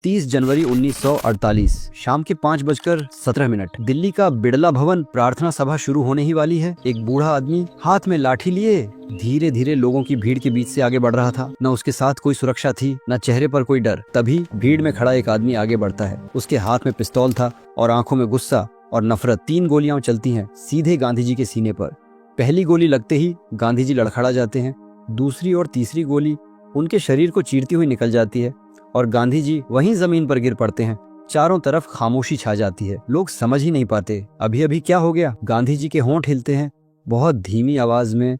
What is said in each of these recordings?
30 जनवरी 1948 शाम के 5:17 दिल्ली का बिड़ला भवन। प्रार्थना सभा शुरू होने ही वाली है। एक बूढ़ा आदमी हाथ में लाठी लिए धीरे धीरे लोगों की भीड़ के बीच से आगे बढ़ रहा था। न उसके साथ कोई सुरक्षा थी, न चेहरे पर कोई डर। तभी भीड़ में खड़ा एक आदमी आगे बढ़ता है। उसके हाथ में पिस्तौल था और आंखों में गुस्सा और नफरत। 3 गोलियां चलती हैं सीधे गांधी जी के सीने पर। पहली गोली लगते ही गांधी जी लड़खड़ा जाते हैं। दूसरी और तीसरी गोली उनके शरीर को चीरती हुई निकल जाती है और गांधी जी वहीं जमीन पर गिर पड़ते हैं। चारों तरफ खामोशी छा जाती है। लोग समझ ही नहीं पाते अभी अभी क्या हो गया। गांधी जी के होंठ हिलते हैं बहुत धीमी आवाज में,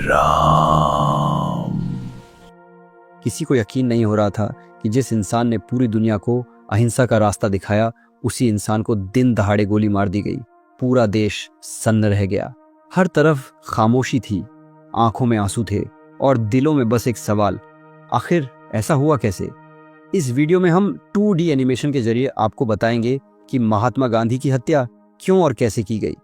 राम। किसी को यकीन नहीं हो रहा था कि जिस इंसान ने पूरी दुनिया को अहिंसा का रास्ता दिखाया, उसी इंसान को दिन दहाड़े गोली मार दी गई। पूरा देश सन्न रह गया। हर तरफ खामोशी थी, आंखों में आंसू थे और दिलों में बस एक सवाल, आखिर ऐसा हुआ कैसे। इस वीडियो में हम 2D एनिमेशन के जरिए आपको बताएंगे कि महात्मा गांधी की हत्या क्यों और कैसे की गई।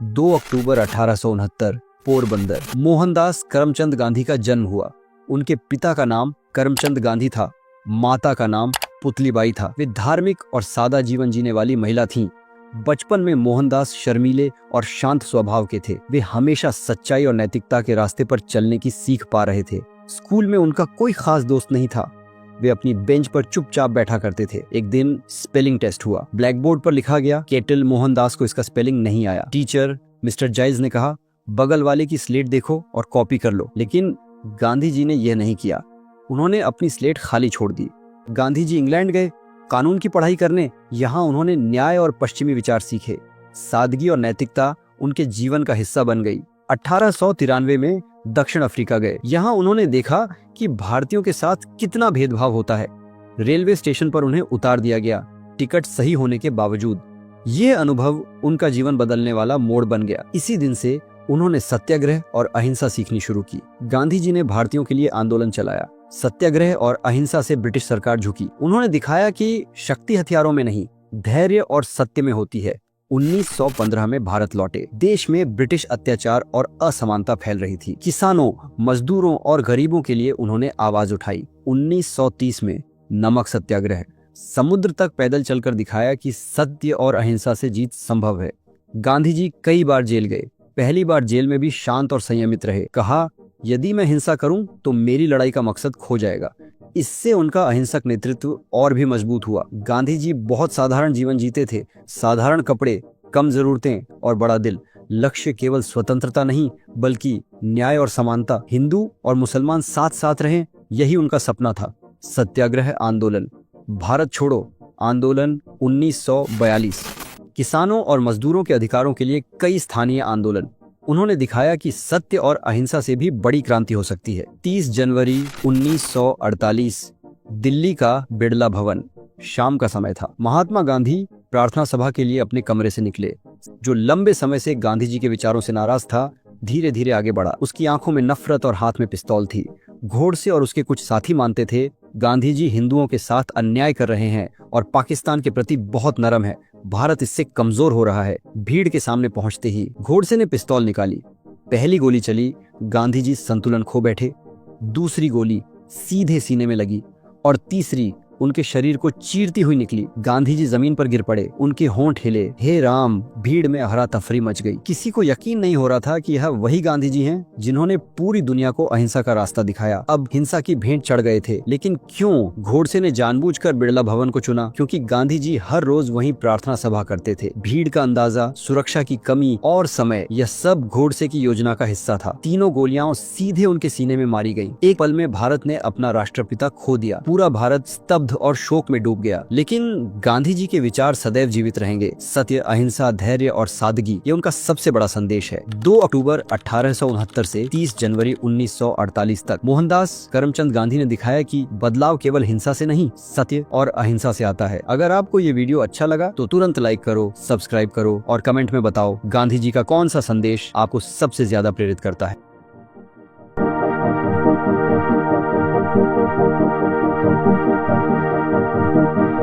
2 अक्टूबर 1869 पोरबंदर। मोहनदास करमचंद गांधी का जन्म हुआ। उनके पिता का नाम करमचंद गांधी था, माता का नाम पुतलीबाई था। वे धार्मिक और सादा जीवन जीने वाली महिला थीं। बचपन में मोहनदास शर्मीले और शांत स्वभाव के थे। वे हमेशा सच्चाई और नैतिकता के रास्ते पर चलने की सीख पा रहे थे। स्कूल में उनका कोई खास दोस्त नहीं था। वे अपनी बेंच पर चुपचाप बैठा करते थे। एक दिन स्पेलिंग टेस्ट हुआ। ब्लैक बोर्ड पर लिखा गया केटल। मोहनदास को इसका स्पेलिंग नहीं आया। टीचर मिस्टर जाइज ने कहा, बगल वाले की स्लेट देखो और कॉपी कर लो। लेकिन गांधी जी ने यह नहीं किया। उन्होंने अपनी स्लेट खाली छोड़ दी। गांधी जी इंग्लैंड गए कानून की पढ़ाई करने। यहाँ उन्होंने न्याय और पश्चिमी विचार सीखे। सादगी और नैतिकता उनके जीवन का हिस्सा बन गई। 1893 में दक्षिण अफ्रीका गए। यहाँ उन्होंने देखा कि भारतीयों के साथ कितना भेदभाव होता है। रेलवे स्टेशन पर उन्हें उतार दिया गया, टिकट सही होने के बावजूद। ये अनुभव उनका जीवन बदलने वाला मोड़ बन गया। इसी दिन से उन्होंने सत्याग्रह और अहिंसा सीखनी शुरू की। गांधी जी ने भारतीयों के लिए आंदोलन चलाया। सत्याग्रह और अहिंसा से ब्रिटिश सरकार झुकी। उन्होंने दिखाया कि शक्ति हथियारों में नहीं, धैर्य और सत्य में होती है। 1915 में भारत लौटे। देश में ब्रिटिश अत्याचार और असमानता फैल रही थी। किसानों, मजदूरों और गरीबों के लिए उन्होंने आवाज उठाई। 1930 में नमक सत्याग्रह। समुद्र तक पैदल चलकर दिखाया कि सत्य और अहिंसा से जीत संभव है। गांधी जी कई बार जेल गए। पहली बार जेल में भी शांत और संयमित रहे। कहा, यदि मैं हिंसा करूं तो मेरी लड़ाई का मकसद खो जाएगा। इससे उनका अहिंसक नेतृत्व और भी मजबूत हुआ। गांधी जी बहुत साधारण जीवन जीते थे। साधारण कपड़े, कम जरूरतें और बड़ा दिल। लक्ष्य केवल स्वतंत्रता नहीं बल्कि न्याय और समानता। हिंदू और मुसलमान साथ साथ रहें, यही उनका सपना था। सत्याग्रह आंदोलन। भारत छोड़ो आंदोलन 1942। किसानों और मजदूरों के अधिकारों के लिए कई स्थानीय आंदोलन। उन्होंने दिखाया कि सत्य और अहिंसा से भी बड़ी क्रांति हो सकती है। 30 जनवरी 1948 दिल्ली का बिड़ला भवन। शाम का समय था। महात्मा गांधी प्रार्थना सभा के लिए अपने कमरे से निकले। जो लंबे समय से गांधी जी के विचारों से नाराज था, धीरे धीरे आगे बढ़ा। उसकी आंखों में नफरत और हाथ में पिस्तौल थी। घोड़से और उसके कुछ साथी मानते थे गांधी जी हिंदुओं के साथ अन्याय कर रहे हैं और पाकिस्तान के प्रति बहुत नरम है। भारत इससे कमजोर हो रहा है। भीड़ के सामने पहुंचते ही घोड़से ने पिस्तौल निकाली। पहली गोली चली, गांधी जी संतुलन खो बैठे। दूसरी गोली सीधे सीने में लगी और तीसरी उनके शरीर को चीरती हुई निकली। गांधी जी जमीन पर गिर पड़े। उनके होंठ हिले। हे राम! भीड़ में हरा तफरी मच गई। किसी को यकीन नहीं हो रहा था कि यह वही गांधी जी हैं जिन्होंने पूरी दुनिया को अहिंसा का रास्ता दिखाया। अब हिंसा की भेंट चढ़ गए थे। लेकिन क्यों? घोड़से ने जानबूझकर बिड़ला भवन को चुना क्योंकि गांधी जी हर रोज वहीं प्रार्थना सभा करते थे। भीड़ का अंदाजा, सुरक्षा की कमी और समय, यह सब घोड़से की योजना का हिस्सा था। तीनों गोलियां सीधे उनके सीने में मारी गयी। एक पल में भारत ने अपना राष्ट्रपिता खो दिया। पूरा भारत स्तब्ध और शोक में डूब गया। लेकिन गांधी जी के विचार सदैव जीवित रहेंगे। सत्य, अहिंसा, धैर्य और सादगी, ये उनका सबसे बड़ा संदेश है। 2 अक्टूबर 1869 से 30 जनवरी 1948 तक मोहनदास करमचंद गांधी ने दिखाया कि बदलाव केवल हिंसा से नहीं, सत्य और अहिंसा से आता है। अगर आपको ये वीडियो अच्छा लगा तो तुरंत लाइक करो, सब्सक्राइब करो और कमेंट में बताओ गांधी जी का कौन सा संदेश आपको सबसे ज्यादा प्रेरित करता है। Thank you.